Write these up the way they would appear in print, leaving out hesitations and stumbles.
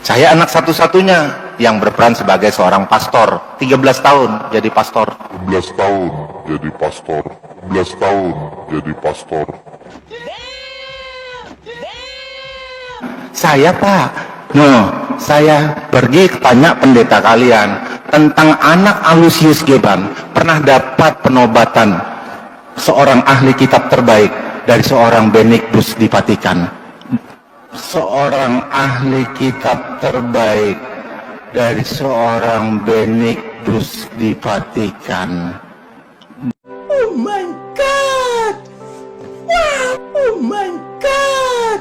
Saya anak satu-satunya yang berperan sebagai seorang pastor. 13 tahun jadi pastor. 11 tahun jadi pastor. 11 tahun jadi pastor. Saya Pak, saya pergi tanya pendeta kalian tentang anak Aloysius Geban pernah dapat penobatan seorang ahli kitab terbaik dari seorang Benedictus di Vatikan. Seorang ahli kitab terbaik dari seorang Benedictus di Vatikan. Oh my God! Wow! Oh my God!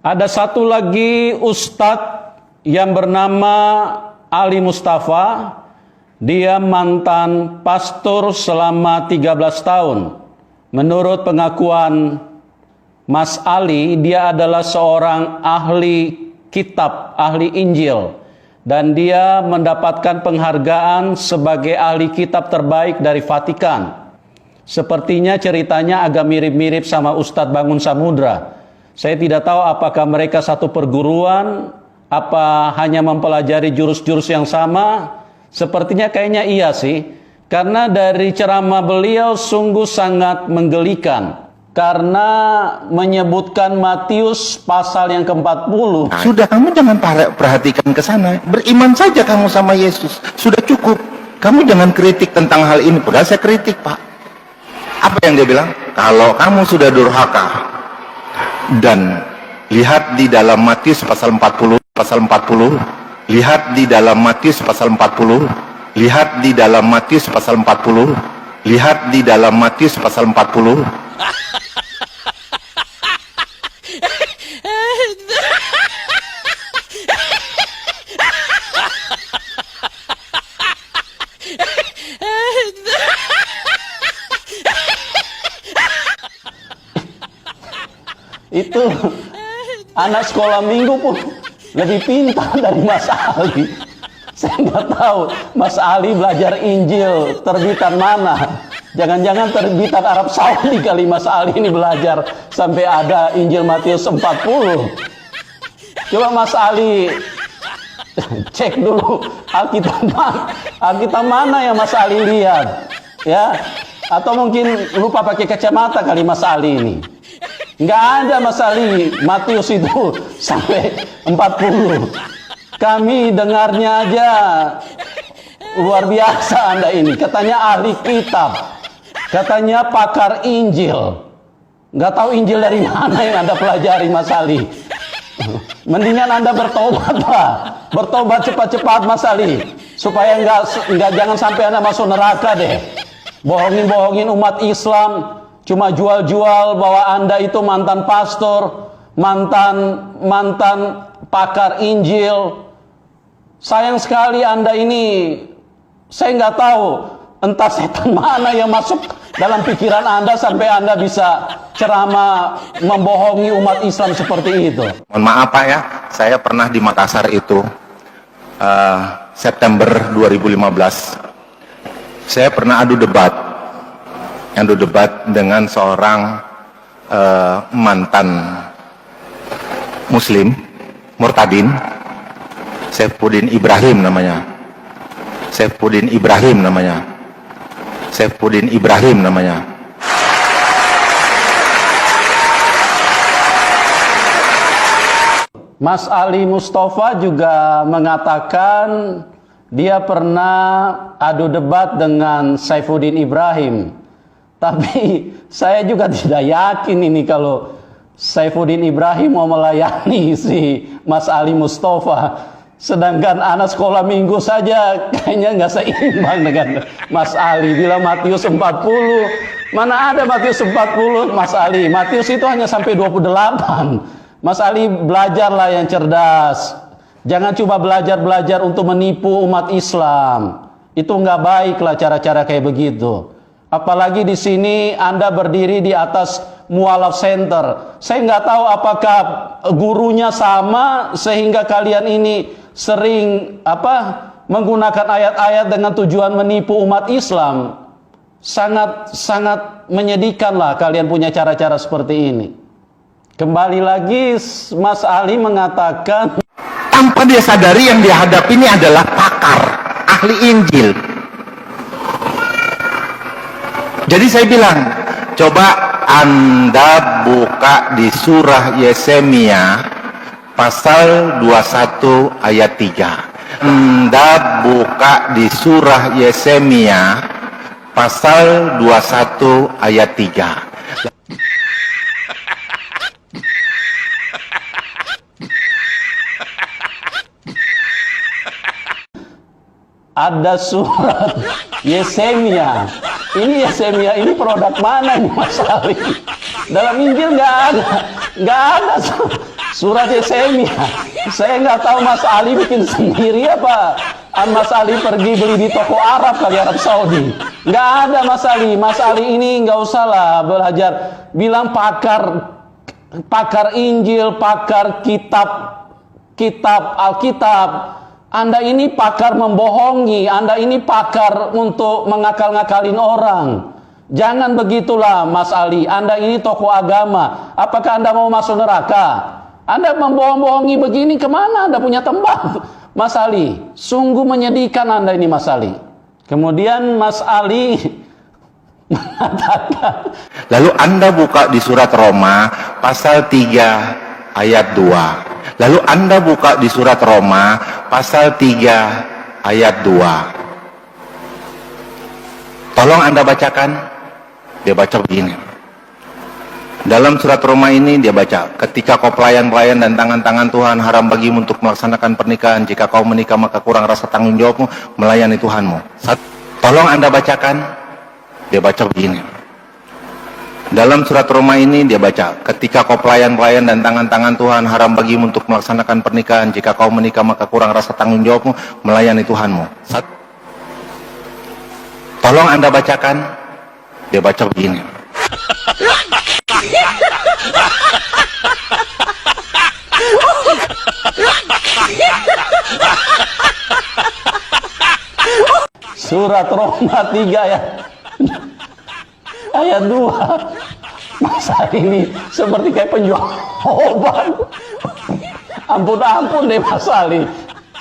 Ada satu lagi ustadz yang bernama Ali Mustafa. Dia mantan pastor selama 13 tahun. Menurut pengakuan Mas Ali, dia adalah seorang ahli kitab, ahli Injil. Dan dia mendapatkan penghargaan sebagai ahli kitab terbaik dari Vatikan. Sepertinya ceritanya agak mirip-mirip sama Ustadz Bangun Samudra. Saya tidak tahu apakah mereka satu perguruan, apa hanya mempelajari jurus-jurus yang sama. Sepertinya kayaknya iya sih. Karena dari ceramah beliau sungguh sangat menggelikan. Karena menyebutkan Matius pasal yang ke-40. Sudah, kamu jangan perhatikan ke sana. Beriman saja kamu sama Yesus. Sudah cukup. Kamu jangan kritik tentang hal ini. Padahal saya kritik, Pak. Apa yang dia bilang? Kalau kamu sudah durhaka dan lihat di dalam Matius pasal 40, lihat di dalam Matius pasal 40, lihat di dalam Matius pasal 40, lihat di dalam Matius pasal 40. Itu anak sekolah minggu pun lebih pintar dari Mas Ali. Saya nggak tahu Mas Ali belajar Injil terbitan mana. Jangan-jangan terbitan Arab Saudi kali Mas Ali ini belajar sampai ada Injil Matius 40. Coba Mas Ali cek dulu Alkitab mana yang Mas Ali lihat, ya? Atau mungkin lupa pakai kacamata kali Mas Ali ini. Nggak ada Mas Ali Matius itu sampai 40. Kami dengarnya aja luar biasa Anda ini. Katanya ahli kitab, katanya pakar Injil. Nggak tahu Injil dari mana yang Anda pelajari Mas Ali. Mendingan Anda bertobat lah. Bertobat cepat-cepat Mas Ali, supaya jangan sampai Anda masuk neraka deh. Bohongin umat Islam. Cuma jual-jual bahwa Anda itu mantan pastor, mantan pakar Injil. Sayang sekali Anda ini, saya nggak tahu entah setan mana yang masuk dalam pikiran Anda sampai Anda bisa ceramah membohongi umat Islam seperti itu. Mohon maaf Pak ya, saya pernah di Makassar itu September 2015. Saya pernah adu debat dengan seorang mantan muslim murtadin, Saifuddin Ibrahim namanya. Mas Ali Mustafa juga mengatakan dia pernah adu debat dengan Saifuddin Ibrahim. Tapi saya juga tidak yakin ini kalau Saifuddin Ibrahim mau melayani si Mas Ali Mustafa. Sedangkan anak sekolah minggu saja kayaknya nggak seimbang dengan Mas Ali. Bilang Matius 40, mana ada Matius 40 Mas Ali. Matius itu hanya sampai 28. Mas Ali belajarlah yang cerdas. Jangan coba belajar untuk menipu umat Islam. Itu nggak baik lah cara-cara kayak begitu. Apalagi di sini Anda berdiri di atas mualaf center. Saya nggak tahu apakah gurunya sama sehingga kalian ini sering menggunakan ayat-ayat dengan tujuan menipu umat Islam. Sangat menyedihkan lah kalian punya cara-cara seperti ini. Kembali lagi Mas Ali mengatakan Karena dia sadari yang dia hadapi ini adalah pakar, ahli Injil. Jadi saya bilang, coba Anda buka di surah Yeremia pasal 21 ayat 3. Anda buka di surah Yeremia pasal 21 ayat 3. Ada surat Yeremia. Ini Yeremia ini produk mana nih Mas Ali? Dalam Injil nggak ada surat Yeremia. Saya nggak tahu Mas Ali bikin sendiri apa Mas Ali pergi beli di toko Arab kali, Arab Saudi. Nggak ada Mas Ali. Mas Ali ini nggak usah lah belajar. Bilang pakar Injil, pakar kitab Alkitab. Anda ini pakar membohongi, Anda ini pakar untuk mengakal-ngakalin orang. Jangan begitulah Mas Ali, Anda ini tokoh agama. Apakah Anda mau masuk neraka? Anda membohong-bohongi begini, kemana Anda punya tempat? Mas Ali, sungguh menyedihkan Anda ini Mas Ali. Kemudian Mas Ali mengatakan, lalu Anda buka di surat Roma pasal 3 ayat 2. Lalu Anda buka di surat Roma pasal 3 ayat 2. Tolong Anda bacakan. Dia baca begini. Dalam surat Roma ini dia baca, ketika kau pelayan-pelayan dan tangan-tangan Tuhan, haram bagimu untuk melaksanakan pernikahan. Jika kau menikah maka kurang rasa tanggung jawabmu melayani Tuhanmu. Tolong Anda bacakan. Dia baca begini. Dalam surat Roma ini dia baca, ketika kau pelayan-pelayan dan tangan-tangan Tuhan, haram bagimu untuk melaksanakan pernikahan. Jika kau menikah maka kurang rasa tanggung jawabmu melayani Tuhanmu. Tolong Anda bacakan. Dia baca begini. surat Roma 3 ayat 2. Mas Ali ini seperti kayak penjual obat. Ampun deh Mas Ali.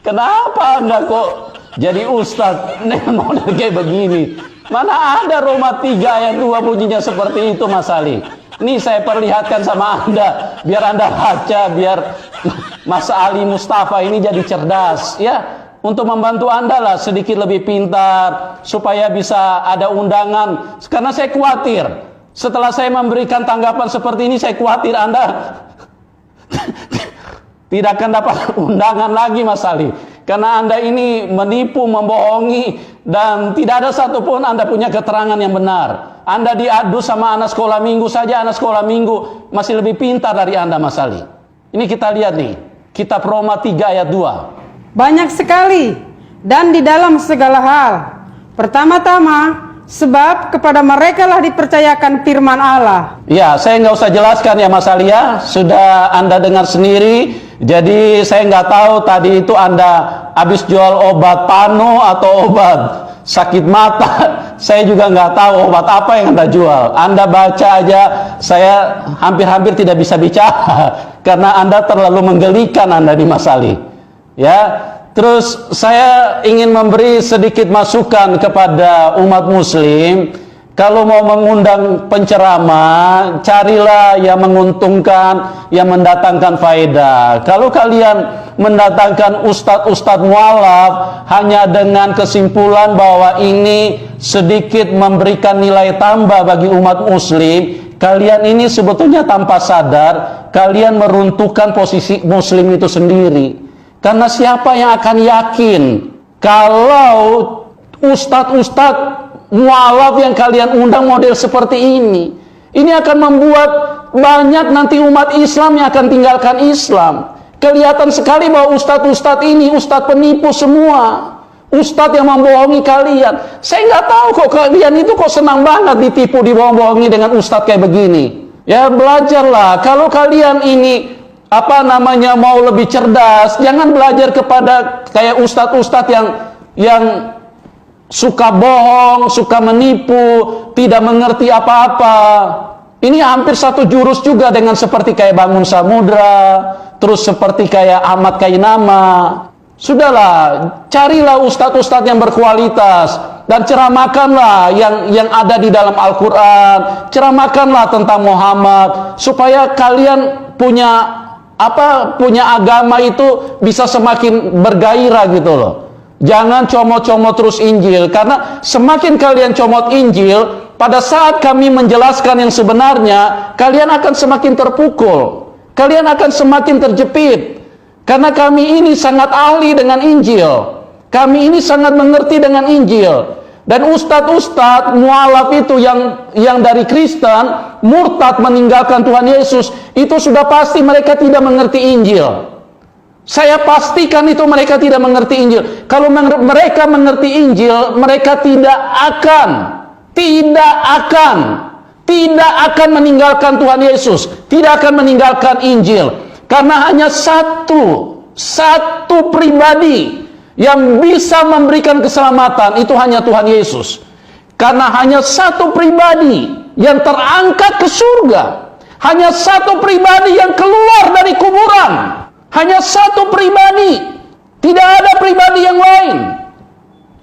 Kenapa Anda kok jadi ustadz dengan model kayak begini? Mana ada Roma 3 ayat 2 bunyinya seperti itu Mas Ali? Ini saya perlihatkan sama Anda, biar Anda baca, biar Mas Ali Mustafa ini jadi cerdas ya. Untuk membantu Anda lah sedikit lebih pintar, supaya bisa ada undangan. Karena saya khawatir, setelah saya memberikan tanggapan seperti ini, saya khawatir Anda tidak akan dapat undangan lagi Mas Ali. Karena Anda ini menipu, membohongi, dan tidak ada satupun Anda punya keterangan yang benar. Anda diadu sama anak sekolah minggu saja, anak sekolah minggu masih lebih pintar dari Anda Mas Ali. Ini kita lihat nih, kitab Roma 3 ayat 2. Banyak sekali dan di dalam segala hal. Pertama-tama, sebab kepada mereka lah dipercayakan firman Allah. Ya, saya nggak usah jelaskan ya Mas Ali ya, sudah Anda dengar sendiri. Jadi saya nggak tahu tadi itu Anda habis jual obat panu atau obat sakit mata. Saya juga nggak tahu obat apa yang Anda jual. Anda baca aja, saya hampir-hampir tidak bisa bicara karena Anda terlalu menggelikan Anda di Mas Ali. Ya, terus saya ingin memberi sedikit masukan kepada umat muslim. Kalau mau mengundang penceramah, carilah yang menguntungkan, yang mendatangkan faedah. Kalau kalian mendatangkan ustadz-ustadz mualaf hanya dengan kesimpulan bahwa ini sedikit memberikan nilai tambah bagi umat muslim, kalian ini sebetulnya tanpa sadar kalian meruntuhkan posisi muslim itu sendiri. Karena siapa yang akan yakin kalau ustadz-ustadz mualaf yang kalian undang model seperti ini? Ini akan membuat banyak nanti umat Islam yang akan tinggalkan Islam. Kelihatan sekali bahwa ustadz-ustadz ini ustadz penipu semua. Ustadz yang membohongi kalian. Saya nggak tahu kok kalian itu kok senang banget ditipu, dibohong-bohongi dengan ustadz kayak begini. Ya belajarlah. Kalau kalian ini mau lebih cerdas, jangan belajar kepada kayak ustadz-ustadz yang suka bohong, suka menipu, tidak mengerti apa-apa. Ini hampir satu jurus juga dengan seperti kayak Bangun Samudra, terus seperti kayak Ahmad Kainama. Sudahlah, carilah ustadz-ustadz yang berkualitas dan ceramahkanlah yang ada di dalam Al-Quran. Ceramahkanlah tentang Muhammad supaya kalian punya agama itu bisa semakin bergairah gitu loh. Jangan comot-comot terus Injil, karena semakin kalian comot Injil, pada saat kami menjelaskan yang sebenarnya, kalian akan semakin terpukul, kalian akan semakin terjepit, karena kami ini sangat ahli dengan Injil, kami ini sangat mengerti dengan Injil. Dan ustadz-ustadz mualaf itu yang dari Kristen murtad meninggalkan Tuhan Yesus, itu sudah pasti mereka tidak mengerti Injil. Saya pastikan itu mereka tidak mengerti Injil. Kalau mereka mengerti Injil, mereka tidak akan meninggalkan Tuhan Yesus, tidak akan meninggalkan Injil. Karena hanya satu pribadi yang bisa memberikan keselamatan, itu hanya Tuhan Yesus. Karena hanya satu pribadi yang terangkat ke surga, hanya satu pribadi yang keluar dari kuburan, hanya satu pribadi, tidak ada pribadi yang lain.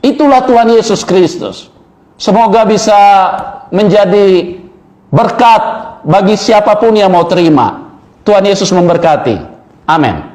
Itulah Tuhan Yesus Kristus. Semoga bisa menjadi berkat bagi siapapun yang mau terima. Tuhan Yesus memberkati. Amin.